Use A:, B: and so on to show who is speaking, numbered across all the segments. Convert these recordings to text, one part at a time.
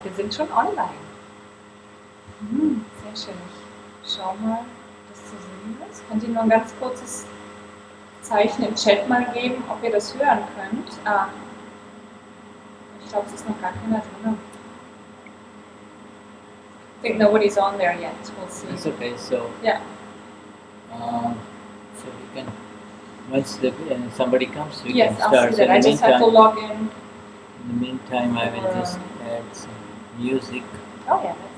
A: Wir sind schon online. Sehr schön. Ich schau mal, ob das zu sehen ist. Könnt ihr nur ein ganz kurzes Zeichen im Chat mal geben, ob ihr das hören könnt? Ich glaube, es ist noch gar keiner drin. I think nobody's on there yet. We'll see.
B: It's okay. So
A: yeah.
B: So we can once somebody comes, we
A: yes,
B: can
A: I'll
B: start.
A: see that. I just have to log in.
B: In the meantime, I will just add some music.
A: Oh yeah, that's nice.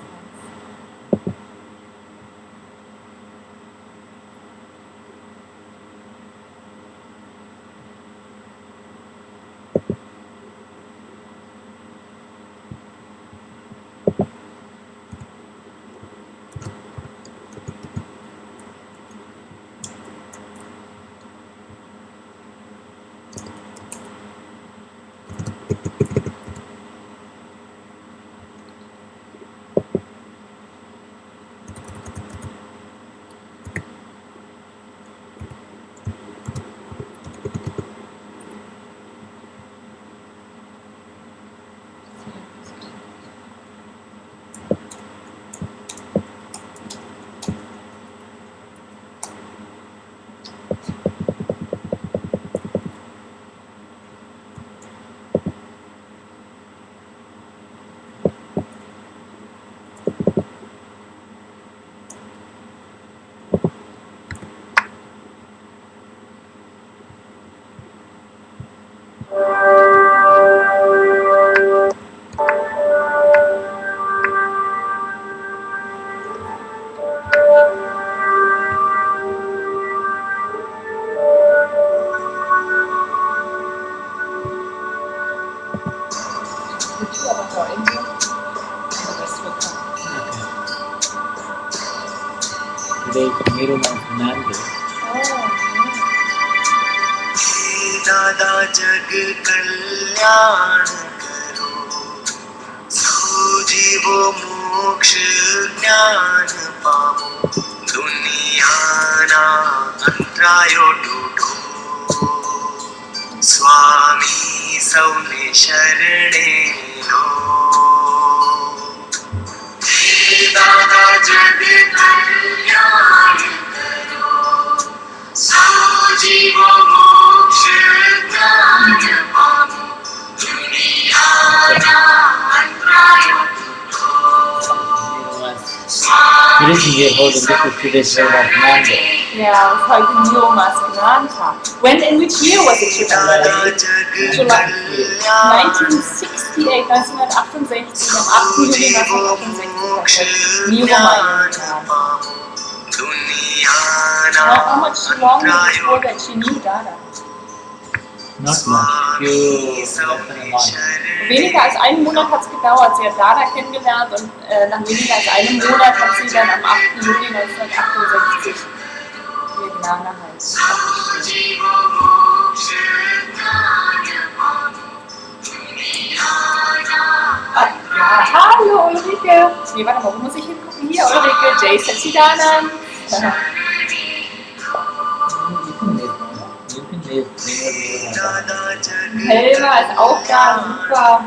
B: Today is Niruman's mandate.
C: दादा जग कल्याण करो, जीवो मोक्ष ज्ञान पावो, दुनिया ना अंतरायो टूटो, स्वामी सौने शरणे लो। दादा जग कल्याण करो, जीवो मोक्ष ज्ञान पावो, दुनिया ना अंतरायो टूटो,
B: The reason we are holding this is today's day of mandate.
A: Yeah, it's heute Nirumas Gnantag. In which year was it, Shuddha? July 1968, 1968, am 8. Juli 1968. Niruma. How much longer before that she knew Dada?
B: Not much, few less than a month.
A: Weniger als einen Monat hat es gedauert. Sie hat Dada kennengelernt und nach weniger als einem Monat hat sie dann am 8. Juli 1968 ihr Gnana heißt. Ja, hallo Ulrike. Nee, warte mal, wo muss ich hingucken? Hier, Ulrike, Jay Satsidanan. Helma ist auch da, super.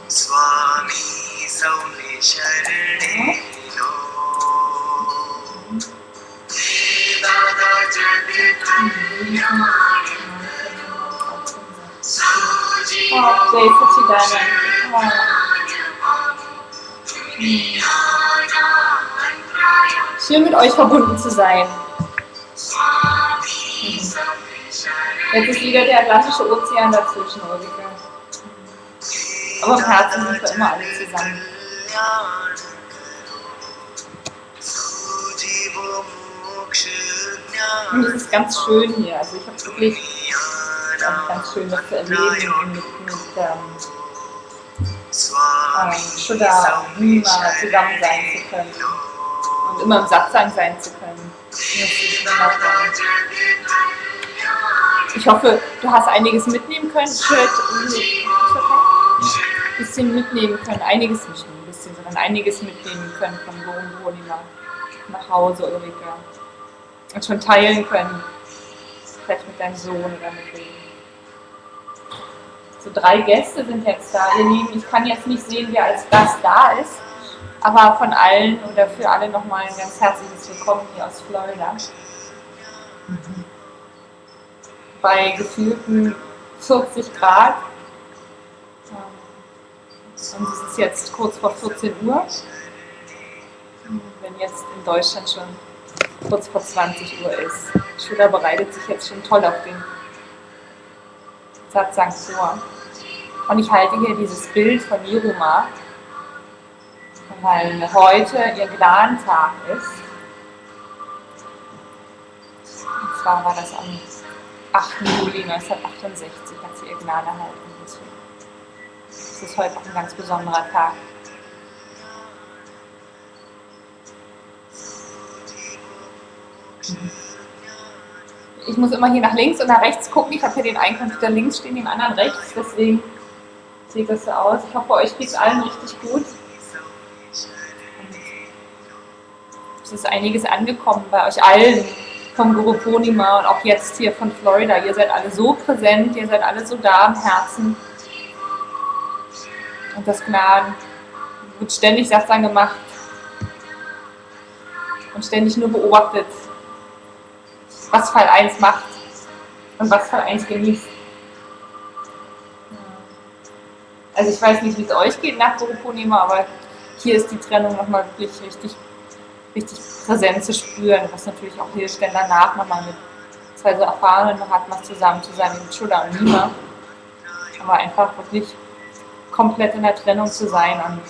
C: Swami Saune Sharane Lo, Dada Jag Kalyan Karo,
A: Oh, Jay Satsidanan. Schön mit euch verbunden zu sein. Jetzt ist wieder der Atlantische Ozean dazwischen, Ulrike. Aber im Herzen sind wir immer alle zusammen. Und es ist ganz schön hier. Also ich habe wirklich ganz schön das zu erleben mit Shuddha und Nima zusammen sein zu können und immer im Satsang sein zu können. Das ist wundervoll. Ich hoffe, du hast einiges mitnehmen können. Ein bisschen mitnehmen können. Einiges, nicht nur ein bisschen, sondern einiges mitnehmen können von Guru Purnima. nach Hause, Ulrike. Und schon teilen können. Vielleicht mit deinem Sohn oder mit wem. So 3 Gäste sind jetzt da. Ihr Lieben, ich kann jetzt nicht sehen, wer als Gast da ist. Aber von allen oder für alle nochmal ein ganz herzliches Willkommen hier aus Florida. Bei gefühlten 40 Grad. Und es ist jetzt kurz vor 14 Uhr. Wenn jetzt in Deutschland schon kurz vor 20 Uhr ist. Shuddha bereitet sich jetzt schon toll auf den Satsang vor. Und ich halte hier dieses Bild von Niruma, weil heute ihr Gnadentag ist. Und zwar war das am 8. Juli 1968, hat sie ihr Gnade erhalten. Es ist heute auch ein ganz besonderer Tag. Ich muss immer hier nach links und nach rechts gucken. Ich habe hier den einen Computer links stehen, den anderen rechts. Deswegen sieht das so aus. Ich hoffe, bei euch geht es allen richtig gut. Es ist einiges angekommen bei euch allen vom Guru Purnima und auch jetzt hier von Florida. Ihr seid alle so präsent, ihr seid alle so da im Herzen. Und das Gnaden wird ständig Satsang gemacht und ständig nur beobachtet, was Fall 1 macht und was Fall 1 genießt. Also ich weiß nicht, wie es euch geht nach Guru Purnima, aber hier ist die Trennung nochmal wirklich richtig präsent zu spüren, was natürlich auch hilft, denn danach nochmal mit 2 so erfahrenen Mahatmas zusammen zu sein, mit Shuddha und Nima. Aber einfach wirklich komplett in der Trennung zu sein und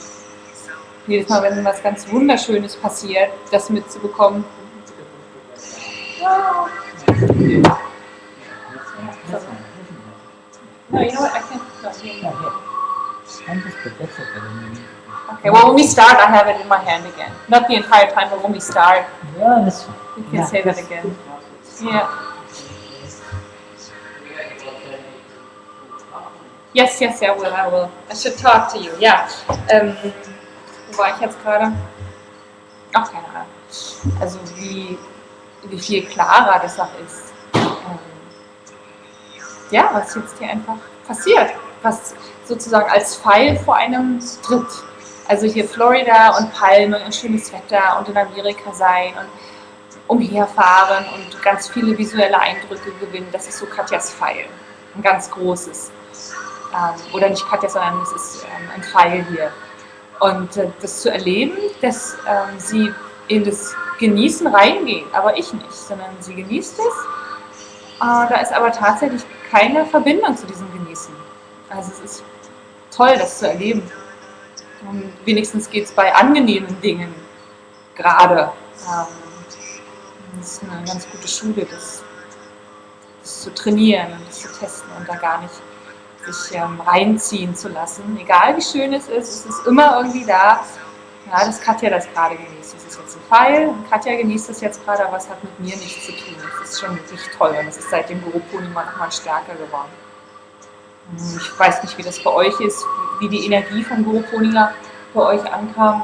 A: jedes Mal, wenn was ganz Wunderschönes passiert, das mitzubekommen. Ja. No, you know what? I can't. Okay, well, when we start, I have it in my hand again. Not the entire time, but when we start,
B: Yeah, that's fine.
A: you can say that again. Yeah. Yes, I will. I should talk to you, ja. Wo war ich jetzt gerade? Ach, keine Ahnung. Also wie viel klarer das auch ist. Ja, was jetzt hier einfach passiert. Was sozusagen als Pfeil vor einem tritt. Also hier Florida und Palmen und schönes Wetter und in Amerika sein und umherfahren und ganz viele visuelle Eindrücke gewinnen. Das ist so Katjas Pfeil. Ein ganz großes. Oder nicht Katja, sondern es ist ein Pfeil hier. Und das zu erleben, dass sie in das Genießen reingeht, aber ich nicht, sondern sie genießt es. Da ist aber tatsächlich keine Verbindung zu diesem Genießen. Also es ist toll, das zu erleben. Und wenigstens geht es bei angenehmen Dingen gerade. Das ist eine ganz gute Schule, das zu trainieren und das zu testen und da gar nicht sich reinziehen zu lassen. Egal wie schön es ist immer irgendwie da, ja, dass Katja das gerade genießt. Das ist jetzt ein Pfeil und Katja genießt das jetzt gerade, aber es hat mit mir nichts zu tun. Das ist schon wirklich toll und es ist seit dem Guru Purnima nochmal stärker geworden. Ich weiß nicht, wie das bei euch ist, wie die Energie von Guru Purnima bei euch ankam.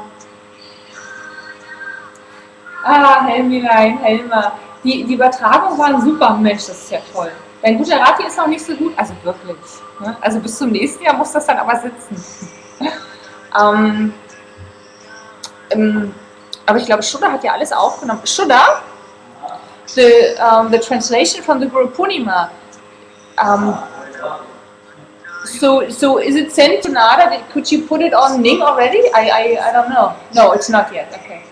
A: Helmer. Die Übertragungen waren super. Mensch, das ist ja toll. Dein Gujarati ist noch nicht so gut, also wirklich. Ne? Also bis zum nächsten Jahr muss das dann aber sitzen. Aber ich glaube, Shuddha hat ja alles aufgenommen. Shuddha, the translation from the Guru Purnima. So is it sent to Nada? Could you put it on Ning already? I don't know. No, it's not yet. Okay.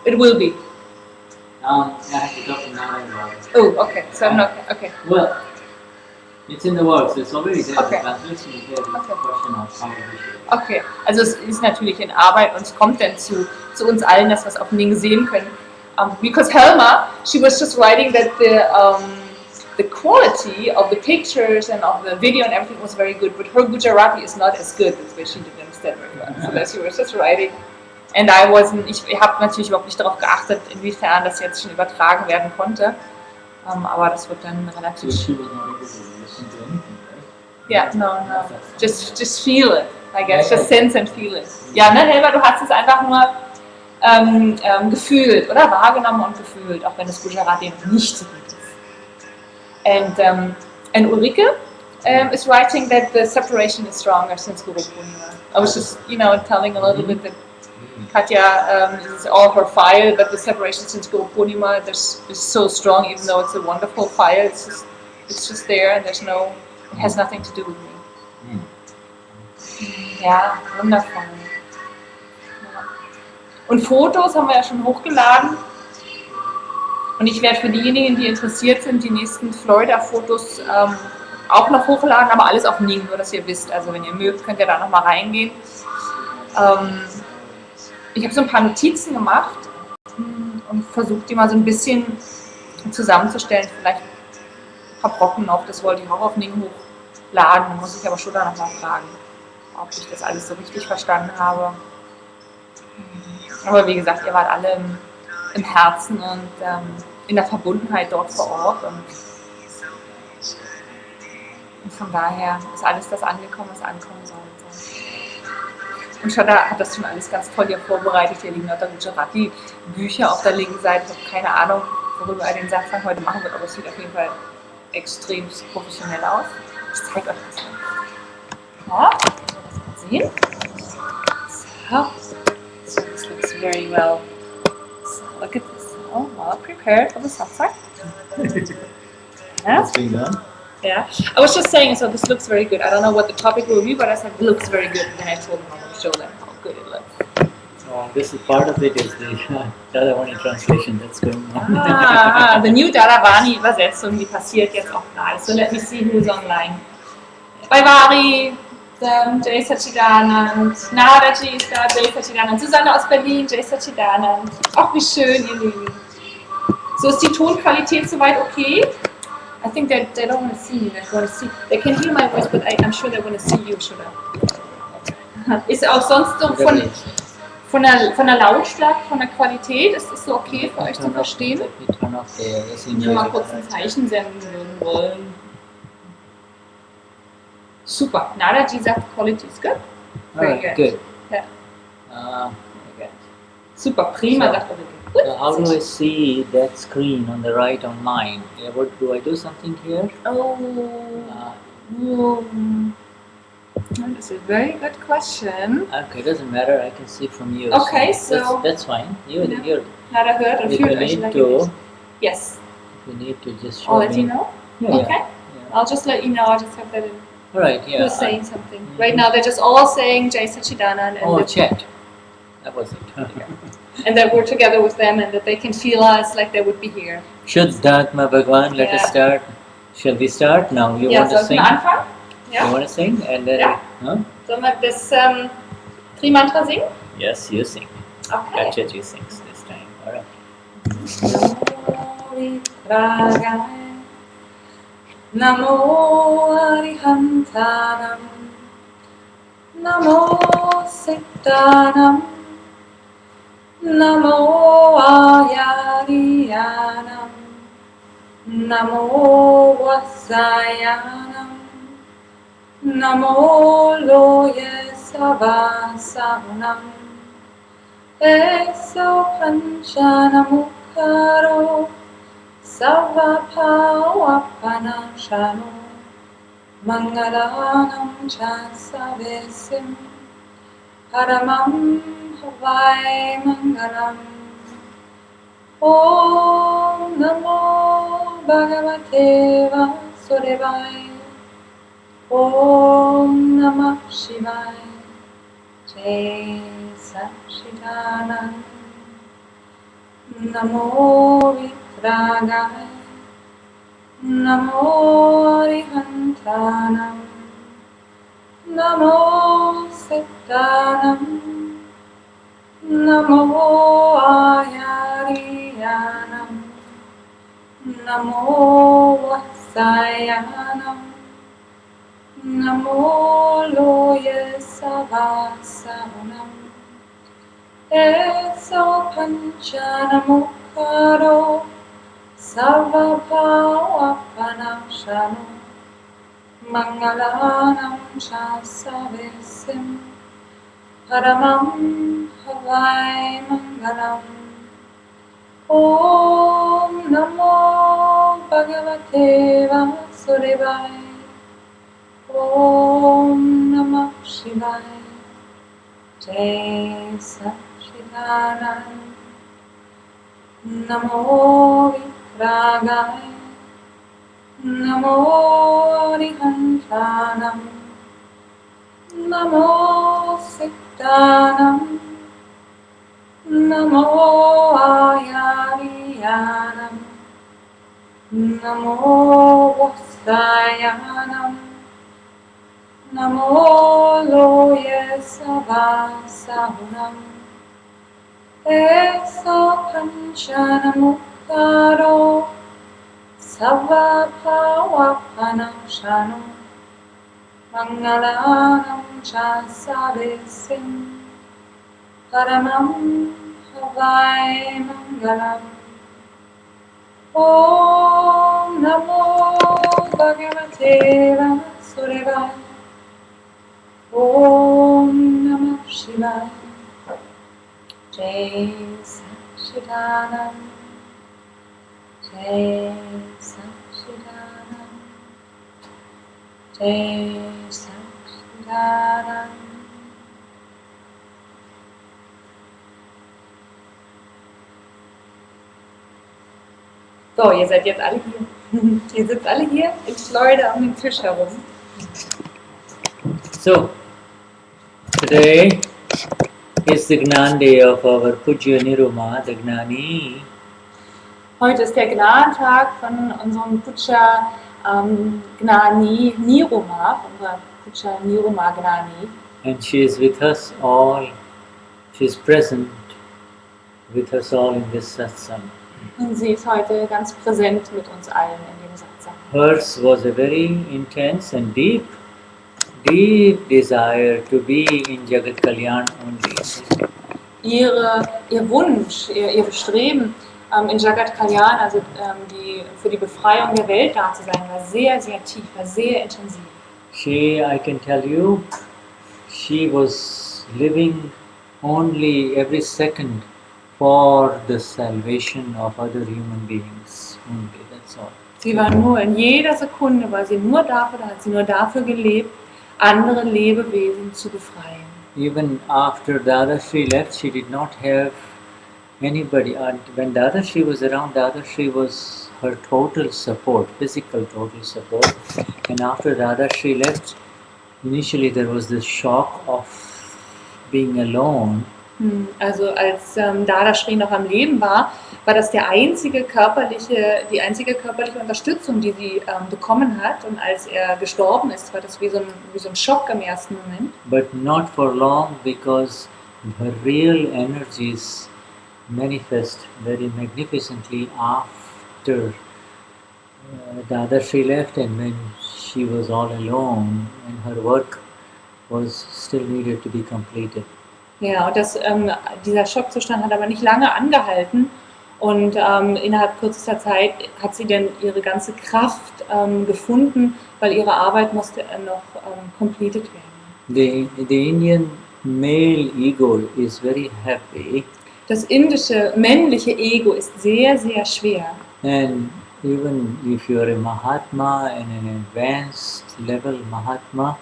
A: It will be.
B: I have to talk to Nara about it.
A: Oh, okay. So I'm not. Okay.
B: Well, it's in the works. It's already there.
A: Okay.
B: The translation is there. It's a question of how we should.
A: Okay. Also es ist natürlich in Arbeit und es kommt dann zu uns allen, dass wir es auf Ning sehen können. Because Helma, she was just writing that the quality of the pictures and of the video and everything was very good, but her Gujarati is not as good. That's why she didn't understand very well. So that she was just writing. And ich habe natürlich überhaupt nicht darauf geachtet, inwiefern das jetzt schon übertragen werden konnte. Aber das wird dann relativ...
B: So she was not able to listen to anything, right?
A: Yeah, no. Just feel it, I guess. Just sense and feel it. Ja, ne, Helma, du hast es einfach nur gefühlt oder wahrgenommen und gefühlt, auch wenn das Gujarati noch nicht so gut ist. And Ulrike is writing that the separation is stronger since Guru Purnima. I was just, telling a little bit that Katya is all her fire, but the separation since Guru Purnima is so strong, even though it's a wonderful fire. It's just there, and it has nothing to do with me. Ja, wundervoll. Und Fotos haben wir ja schon hochgeladen. Und ich werde für diejenigen, die interessiert sind, die nächsten Florida-Fotos auch noch hochladen, aber alles auf Ning, nur dass ihr wisst. Also wenn ihr mögt, könnt ihr da nochmal reingehen. Ich habe so ein paar Notizen gemacht und versucht, die mal so ein bisschen zusammenzustellen. Vielleicht ein paar Brocken noch, das wollte ich auch auf Ning hochladen. Da muss ich aber Shuddha nochmal fragen, ob ich das alles so richtig verstanden habe. Aber wie gesagt, ihr wart alle im Herzen und in der Verbundenheit dort vor Ort. Und von daher ist alles das angekommen, was ankommen sollte. Und Shuddha hat das schon alles ganz toll hier vorbereitet. Hier liegen lauter Gujarati-Bücher auf der linken Seite. Ich habe keine Ahnung, worüber er den Satsang heute machen wird, aber es sieht auf jeden Fall extrem professionell aus. Ich zeige euch das mal. Ja, das mal sehen. So this looks very well. So look at this. Oh, well prepared for the Satsang. Yeah.
B: What's being done?
A: Yeah. I was just saying, so this looks very good. I don't know what the topic will be, but I said it looks very good. And then I told them I would show them how good it looks.
B: Oh, this is part of it is the Dadavani translation that's going on.
A: The new Dadavani Übersetzung, die passiert jetzt auch gerade. So let me see who's online. Bye Vari, Jay Sachidanand, Nadaji ist da, Jay Sachidanand, Susanne aus Berlin, Jay Sachidanand. Ach, wie schön, ihr Lieben. So, ist die Tonqualität soweit okay? I think they don't want to see me. They can hear my voice, but I'm sure they want to see you, Shuddha. Ist auch sonst so von der Lautstärke, von der Qualität, ist das so okay für euch zu verstehen? Wenn wir mal kurz ein Zeichen senden würden wollen. Super. Nadaji sagt, quality is good. Very good. Yeah. Very good. Super, prima, sagt Ulrike.
B: How do I see that screen on the right on mine? What, do I do something here?
A: That's a very good question.
B: Okay, doesn't matter. I can see from you.
A: Okay, so
B: that's fine. You're
A: Nada hört und
B: if
A: fühlt
B: you
A: euch
B: need to.
A: Yes.
B: If you need to just show
A: I'll let
B: me.
A: you know.
B: Yeah,
A: Okay.
B: yeah.
A: I'll just let you know. I just have that in.
B: All right. Yeah.
A: Who's saying something? Right now, they're just all saying Jai Sachidanand and
B: Chat. That was it.
A: and that we're together with them and that they can feel us like they would be here.
B: Shuddha Bhagwan. Let us start. Shall we start now? You want to sing?
A: Anfangen?
B: You want to sing? And then.
A: Ja.
B: Huh?
A: Sollen wir das Tri-Mantra singen?
B: Yes, you sing.
A: Okay.
B: Gachaji sings this time. All right.
A: Namo Arihantanam, Namo Siddhanam, Namo Ayariyanam, Namo Vasayanam, Namo Loye Savasanam, Eso Panchanamukaro, Savapavapanashano, Mangalanam Chasavesim, Paramam Havai Mangalam. Om Namo Bhagavate Vasudevaya. Om Namah Shivaya. Jai Sachidanand. Namo Vitragaya. Namo Arihantanam. Namo Siddhanam. Namo Ayariyanam. Namo Vasayanam. Namo Loye Savasanam. Eso Panchanamukaro, Savapavapanashano, Mangalanam Chasavesim, Paramam Havai Mangalam. Om Namo Bhagavate Vasudevaya. Om Namah Shivaya. Jai Satchidanand. Namo Vikragaya. Namo Arihantanam. Namo Siddhanam. Namo Ayariyanam. Namo Vasayanam. Namo Loye Savasahunam. Eso Panchanamuktaro. Savapavapanashano. Mangalanam Chasavesim. Paramam Havai Mangalam. Om Namo Bhagavate Vasudevaya. Om Namah Shivaya. Jai Satchidanand. Jai Satchidanand. Jai Satchidanand. So, ihr seid jetzt alle hier. Ihr sitzt alle hier in Florida um den Tisch herum.
B: So, today is the Gnan Day of our Pujya Niruma, the Gnani.
A: Heute ist der Gnadentag von unserem Puja Gnani Niruma, unserer Puja Niruma Gnani.
B: And she is with us all, she is present with us all in this Satsang.
A: Und sie ist heute ganz präsent mit uns allen in dem Satsang.
B: Hers was a very intense and deep desire to be in Jagat Kalyan only.
A: Ihr Wunsch, ihr Bestreben in Jagat Kalyan, also für die Befreiung der Welt da zu sein, war sehr, sehr tief, war sehr intensiv.
B: I can tell you, she was living only every second for the salvation of other human beings only, that's all.
A: Sie war nur in jeder Sekunde, hat sie nur dafür gelebt, andere Lebewesen zu befreien.
B: Even after Dadashri left, she did not have anybody. And when Dadashri was around, Dadashri was her total support, physical total support. And after Dadashri left, initially there was this shock of being alone.
A: Also als Dadashri noch am Leben war das die einzige körperliche Unterstützung, die sie bekommen hat. Und als er gestorben ist, war das wie so ein Schock im ersten Moment.
B: But not for long, because her real energies manifest very magnificently after Dadashri left, and when she was all alone and her work was still needed to be completed.
A: Ja, und dieser Schockzustand hat aber nicht lange angehalten und innerhalb kürzester Zeit hat sie dann ihre ganze Kraft gefunden, weil ihre Arbeit musste noch completed werden.
B: The Indian male ego is very heavy.
A: Das indische männliche Ego ist sehr, sehr schwer.
B: And even if you are a Mahatma and an advanced level Mahatma,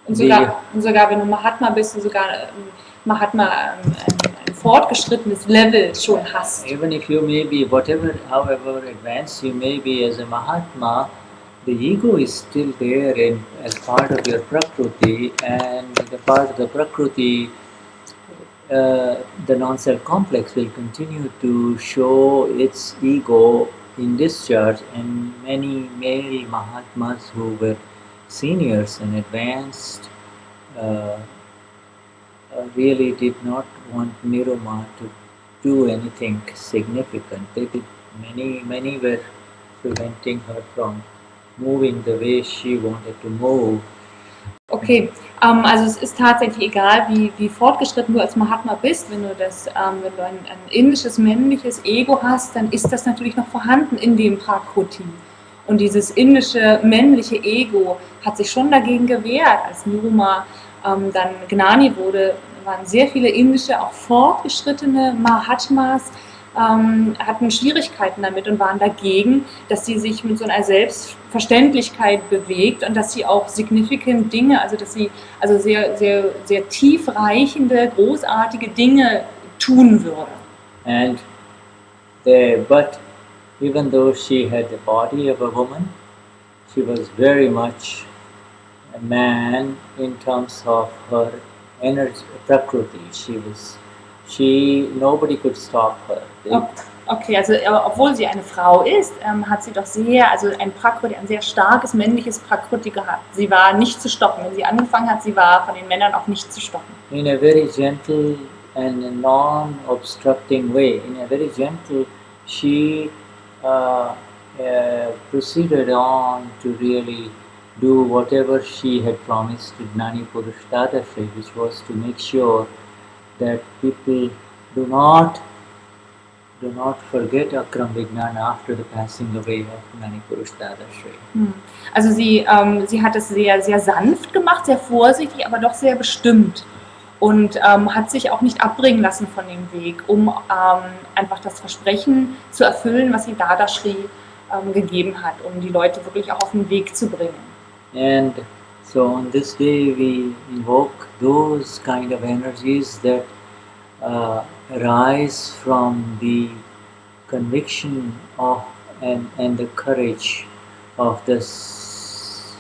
A: Und sogar wenn du Mahatma bist und sogar Mahatma ein fortgeschrittenes Level schon hast.
B: even if you may be however advanced you may be as a Mahatma, the ego is still there as part of your Prakriti, and the part of the Prakriti, the non-self complex will continue to show its ego in discharge, and many male Mahatmas who were seniors and advanced really did not want Niruma to do anything significant. Many were preventing her from moving the way she wanted to move.
A: Okay, also es ist tatsächlich egal, wie fortgeschritten du als Mahatma bist, wenn du ein indisches männliches Ego hast, dann ist das natürlich noch vorhanden in dem Prakriti. Und dieses indische männliche Ego hat sich schon dagegen gewehrt, als Niruma dann Gnani wurde, waren sehr viele indische, auch fortgeschrittene Mahatmas, hatten Schwierigkeiten damit und waren dagegen, dass sie sich mit so einer Selbstverständlichkeit bewegt und dass sie auch significant Dinge, also dass sie also sehr, sehr, sehr tiefreichende, großartige Dinge tun würde.
B: And but even though she had the body of a woman, she was very much a man in terms of her energy, prakriti. Nobody could stop her.
A: Okay, also obwohl sie eine Frau ist, hat sie doch also ein Prakriti, ein sehr starkes männliches Prakriti gehabt. Sie war nicht zu stoppen. Wenn sie angefangen hat, sie war von den Männern auch nicht zu stoppen.
B: In a very gentle and non-obstructing way, in a very gentle, she proceeded on to really do whatever she had promised to Gnani Purush Dadashri, which was to make sure that people do not forget Akram Vignan after the passing away of Gnani Purush Dadashri.
A: Also sie hat es sehr, sehr sanft gemacht, sehr vorsichtig, aber doch sehr bestimmt. Und hat sich auch nicht abbringen lassen von dem Weg, um einfach das Versprechen zu erfüllen, was sie Dadashri gegeben hat, um die Leute wirklich auch auf den Weg zu bringen.
B: And so on this day we invoke those kind of energies that arise from the conviction of and the courage of this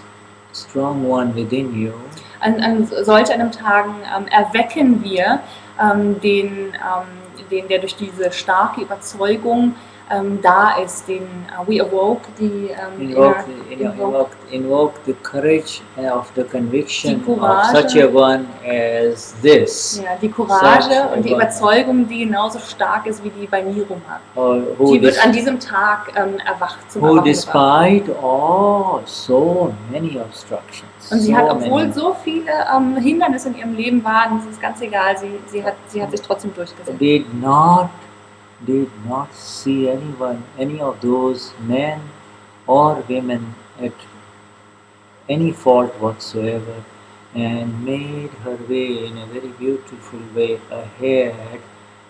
B: strong one within you.
A: An solch einem Tagen erwecken wir der durch diese starke Überzeugung da ist, we awoke
B: invoke the courage of the conviction of such a one as this.
A: Ja, die Courage und die Überzeugung, die genauso stark ist wie die bei Niruma. Die wird an diesem Tag erwacht.
B: Who despite so many obstructions.
A: Und sie hat, obwohl so viele Hindernisse in ihrem Leben waren, das ist ganz egal, sie hat sich trotzdem durchgesetzt.
B: Did not see any of those men or women at any fault whatsoever, and made her way in a very beautiful way ahead,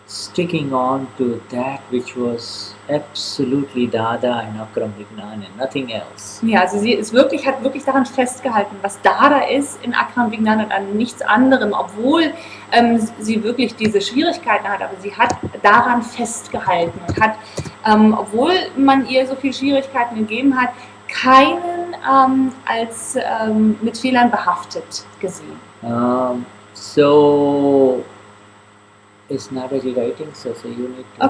B: sticking on to that which was absolutely Dada and Akram Vignan and nothing else.
A: Ja, also sie hat wirklich daran festgehalten, was Dada ist in Akram Vignan und an nichts anderem, obwohl sie wirklich diese Schwierigkeiten hat, aber sie hat daran festgehalten und hat, obwohl man ihr so viele Schwierigkeiten gegeben hat, keinen als mit Fehlern behaftet gesehen.
B: So it's not really writing, so you need to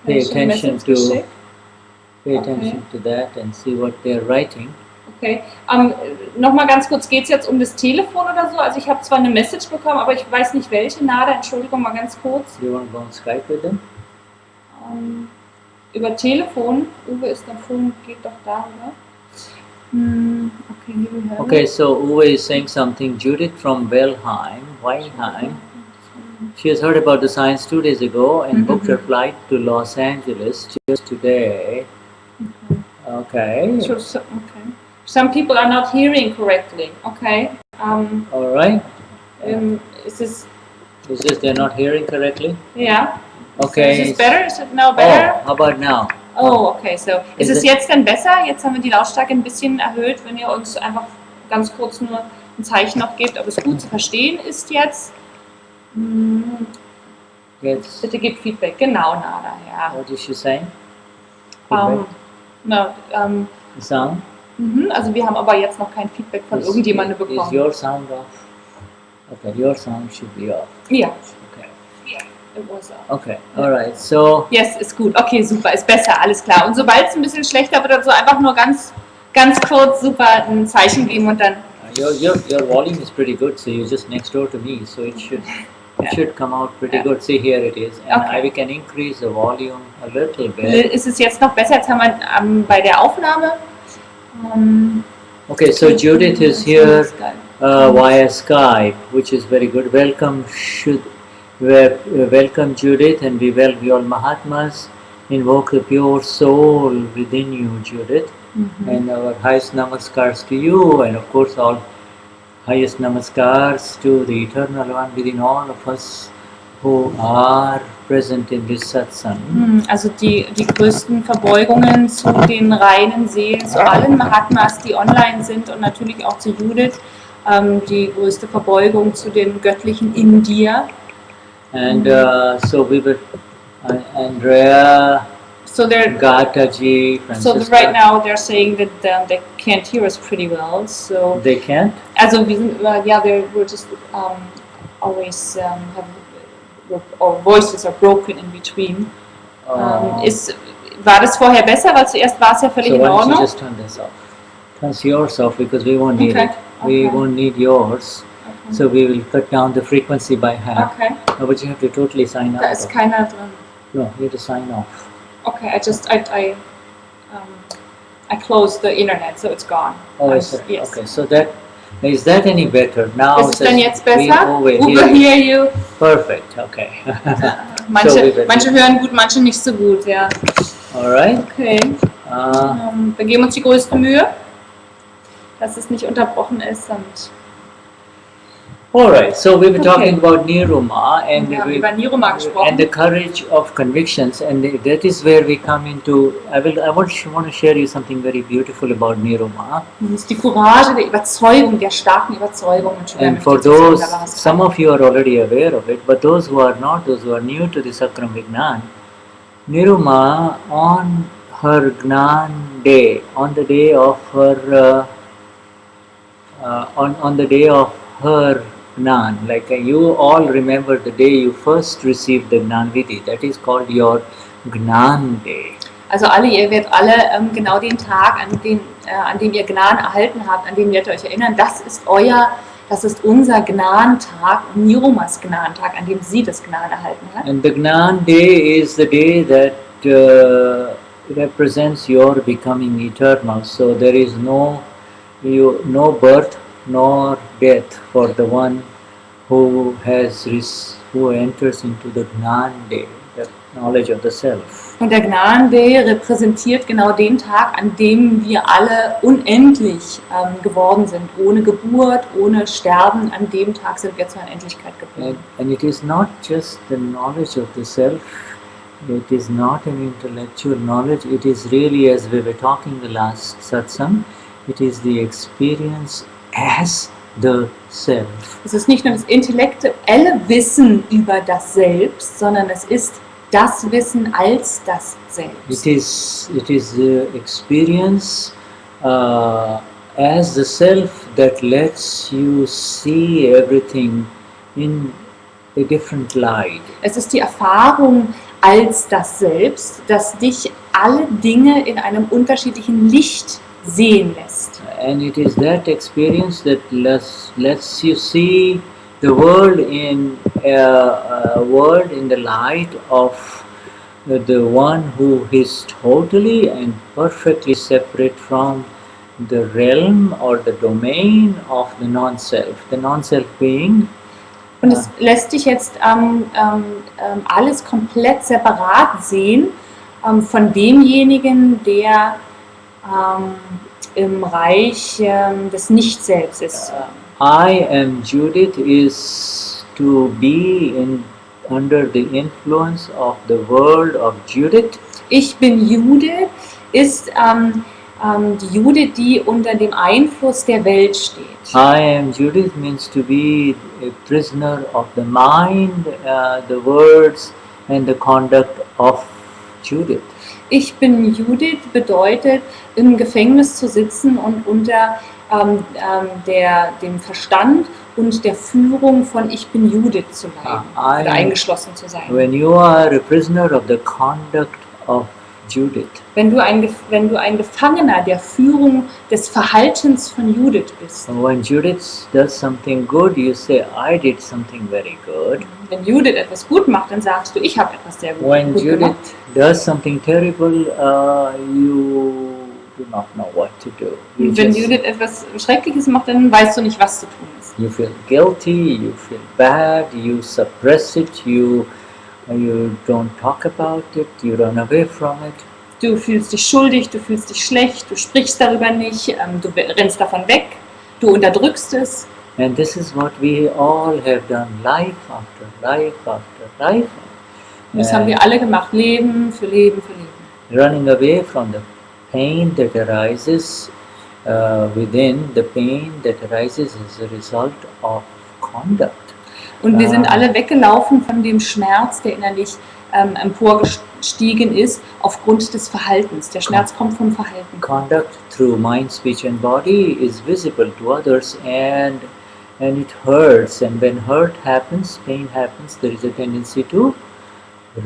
A: pay attention
B: to that and see what they're writing.
A: Okay. Nochmal ganz kurz, geht es jetzt um das Telefon oder so? Also ich habe zwar eine Message bekommen, aber ich weiß nicht welche. Nada, Entschuldigung, mal ganz kurz.
B: You want to go on Skype with them?
A: Über Telefon. Uwe ist Phone, geht doch da, oder?
B: Okay, so Uwe is saying something. Judith from Weilheim, she has heard about the science 2 days ago and booked her flight to Los Angeles just today. Okay.
A: Sure, okay. Some people are not hearing correctly. Okay.
B: All right.
A: Is this
B: they're not hearing correctly?
A: Yeah.
B: Okay.
A: Is this better? Is it now better?
B: Oh, how about now?
A: Oh, okay. So, ist es jetzt dann besser? Jetzt haben wir die Lautstärke ein bisschen erhöht. Wenn ihr uns einfach ganz kurz nur ein Zeichen noch gebt, ob es gut zu verstehen ist jetzt.
B: Yes.
A: Bitte gebt Feedback. Genau, Nada, ja.
B: What is she saying?
A: No,
B: the sound?
A: Also wir haben aber jetzt noch kein Feedback von irgendjemandem bekommen.
B: Is your sound off? Okay, your sound should be off.
A: Ja.
B: Okay.
A: Yeah, it was off.
B: Okay, alright, so...
A: Yes, ist gut. Okay, super, ist besser, alles klar. Und sobald es ein bisschen schlechter wird, also einfach nur ganz kurz super ein Zeichen geben und dann...
B: Your volume is pretty good, so you're just next door to me, so it should come out pretty good. See, here it is. And we can increase the volume a little bit.
A: Ist es jetzt noch besser? Jetzt haben wir bei der Aufnahme...
B: Okay, so Judith is here via Skype, which is very good. Welcome Judith, and we welcome all Mahatmas. Invoke the pure soul within you, Judith. And our highest namaskars to you, and of course all highest namaskars to the Eternal One within all of us who are present in this Satsang.
A: Also die größten Verbeugungen zu den reinen Seelen, zu allen Mahatmas, die online sind und natürlich auch zu Judith. Die größte Verbeugung zu den Göttlichen in dir.
B: And so we were, Andrea, Gataji, Francisca.
A: So right now they're saying that they can't hear us pretty well. So
B: They can't?
A: also wir sind, we're just always our voices are broken in between. War das vorher besser? Weil zuerst war es ja völlig
B: so
A: in
B: why don't
A: Ordnung.
B: you just turn this off? Turn yours off because we won't need it. We
A: Okay.
B: won't need yours.
A: Okay.
B: So we will cut down the frequency by half.
A: Okay,
B: No, but you have to totally sign
A: da
B: out.
A: ist keiner drin.
B: No, you have to sign off.
A: Okay, I closed the internet, so it's gone.
B: Oh, is it?
A: Yes.
B: Okay, so is that any better? Now
A: Ist es denn jetzt
B: we
A: besser?
B: overhear you.
A: you.
B: Perfect, okay.
A: Manche hören gut, manche nicht so gut, ja.
B: Alright.
A: Okay, wir geben uns die größte Mühe, dass es nicht unterbrochen ist. Und
B: Alright, so we were talking about Niruma and
A: wir haben über Niruma
B: and the
A: gesprochen.
B: courage of convictions, and that is where we come into. I want to share you something very beautiful about Niruma.
A: Das ist die Courage der Überzeugung, der starken Überzeugung.
B: And for those, some of you are already aware of it, but those who are not, those who are new to this Akram Vignan, Niruma on her Gnan day, on the day of her, on the day of her Gnan, like you all remember the day you first received the Gnan Vidhi, that is called your Gnan day.
A: Also ihr werdet alle genau den Tag, an dem ihr Gnan erhalten habt, an den werdet ihr euch erinnern, das ist unser Gnan-Tag, Nirumas Gnan-Tag, an dem sie das Gnan erhalten hat.
B: And the Gnan day is the day that represents your becoming eternal. So there is no birth nor death for the one who enters into the Gnan day, the knowledge of the self.
A: Und der Gnan Day repräsentiert genau den Tag, an dem wir alle unendlich geworden sind, ohne Geburt, ohne Sterben. An dem Tag sind wir zur Unendlichkeit geboren.
B: And it is not just the knowledge of the self, it is not an intellectual knowledge, it is really, as we were talking the last satsang, it is the experience as the self.
A: Es ist nicht nur das intellektuelle Wissen über das Selbst, sondern es ist das Wissen als das Selbst.
B: It is the experience as the self that lets you see everything in a different light.
A: Es ist die Erfahrung als das Selbst, das dich alle Dinge in einem unterschiedlichen Licht sehen lässt.
B: And it is that experience that lets you see the world in the light of the one who is totally and perfectly separate from the realm or the domain of the non-self. The non-self being.
A: Und es lässt dich jetzt alles komplett separat sehen von demjenigen, der im Reich des Nicht-Selbst ist.
B: I am Judith is to be under the influence of the world of Judith.
A: Ich bin Judith ist die Judith, die unter dem Einfluss der Welt steht.
B: I am Judith means to be a prisoner of the mind, the words and the conduct of Judith.
A: Ich bin Judith bedeutet, im Gefängnis zu sitzen und unter dem Verstand und der Führung von Ich bin Judith zu leiden, oder eingeschlossen zu sein.
B: When you are a prisoner of the conduct of Judith.
A: Wenn du ein Gefangener der Führung des Verhaltens von Judith bist.
B: When Judith does something good, you say, I did something very good.
A: Wenn Judith etwas gut macht, dann sagst du, ich habe etwas sehr gut
B: When Judith
A: gemacht.
B: does something terrible, you do not know what to do.
A: Wenn Judith etwas Schreckliches macht, dann weißt du nicht, was zu tun ist.
B: You feel guilty, you feel bad, you suppress it, you don't talk about it, you run away from it.
A: Du fühlst dich schuldig, du fühlst dich schlecht, du sprichst darüber nicht, du rennst davon weg, du unterdrückst es.
B: And this is what we all have done, life after life after life.
A: Und das haben wir alle gemacht, Leben für Leben für Leben.
B: Running away from the pain that arises within, the pain that arises as a result of conduct.
A: Und wir sind alle weggelaufen von dem Schmerz, der innerlich emporgestiegen ist, aufgrund des Verhaltens. Der Schmerz kommt vom Verhalten.
B: Conduct through mind, speech and body is visible to others and it hurts. And when hurt happens, pain happens, there is a tendency to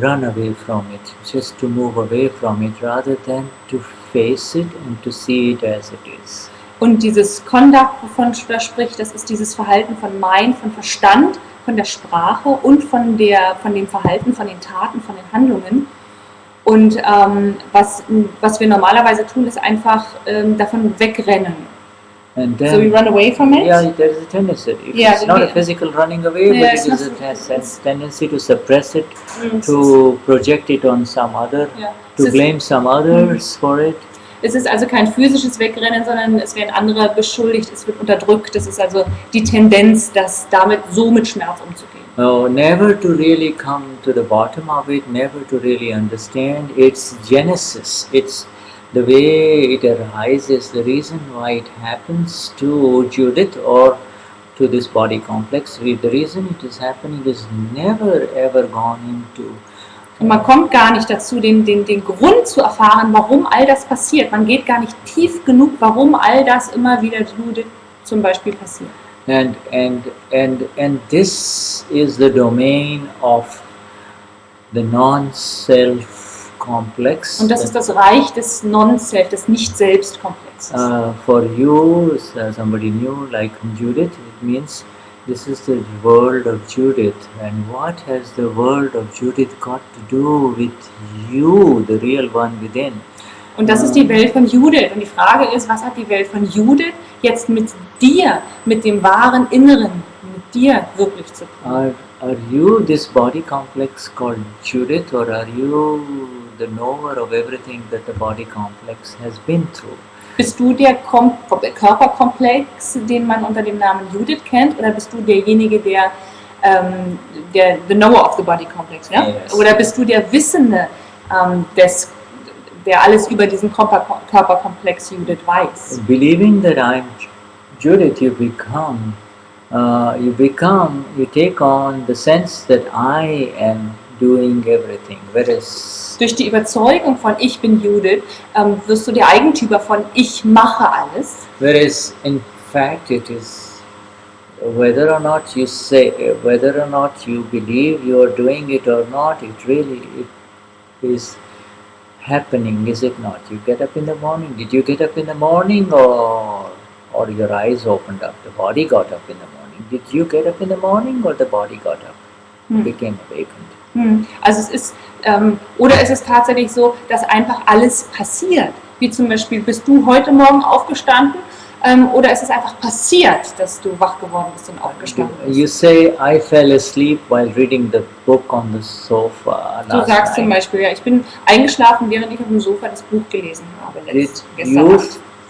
B: run away from it, just to move away from it rather than to face it and to see it as it is.
A: Und dieses Conduct, wovon Shuddha spricht, das ist dieses Verhalten von Mind, von Verstand, von der Sprache und von dem Verhalten, von den Taten, von den Handlungen. Und was wir normalerweise tun, ist einfach davon wegrennen.
B: And then,
A: So we run away from it?
B: yeah, there is a tendency. It's not a physical running away, but it is a tendency to suppress it, to project it on some other, to blame some others for it.
A: Es ist also kein physisches Wegrennen, sondern es werden andere beschuldigt, es wird unterdrückt. Das ist also die Tendenz, damit so mit Schmerz umzugehen.
B: Oh, never to really come to the bottom of it, never to really understand its genesis, its the way it arises, the reason why it happens to Judith or to this body complex. The reason it is happening is never ever gone into.
A: Und man kommt gar nicht dazu, den Grund zu erfahren, warum all das passiert. Man geht gar nicht tief genug, warum all das immer wieder Judith zum Beispiel passiert.
B: And this is the domain of the non-self complex.
A: Und das ist das Reich des Non-Self, des Nicht-Selbst-Komplexes.
B: For you, somebody new like Judith, it means this is the world of Judith. And what has the world of Judith got to do with you, the real one within?
A: Und das ist die Welt von Judith. Und die Frage ist, was hat die Welt von Judith jetzt mit dir, mit dem wahren Inneren, mit dir wirklich zu tun?
B: Are you this body complex called Judith, or are you the knower of everything that the body complex has been through?
A: Bist du der Körperkomplex, den man unter dem Namen Judith kennt, oder bist du derjenige, der the knower of the body complex, ja?
B: Yes.
A: Oder bist du der Wissende, der alles über diesen Körperkomplex Judith weiß?
B: Believing that I'm Judith, you take on the sense that I am doing everything, whereas
A: durch die Überzeugung von ich bin Judith wirst du der Eigentümer von ich mache alles.
B: Whereas in fact it is whether or not you say, whether or not you believe you are doing it or not, it is happening, is it not? You get up in the morning. Did you get up in the morning, or your eyes opened up? The body got up in the morning. Did you get up in the morning, or the body got up, became awakened?
A: Also es ist, oder es ist tatsächlich so, dass einfach alles passiert. Wie zum Beispiel, bist du heute Morgen aufgestanden, oder ist es einfach passiert, dass du wach geworden bist und aufgestanden bist?
B: You say, I fell asleep while reading the book on the sofa
A: Du
B: last
A: sagst zum
B: night.
A: Beispiel, ja, ich bin eingeschlafen, während ich auf dem Sofa das Buch gelesen habe.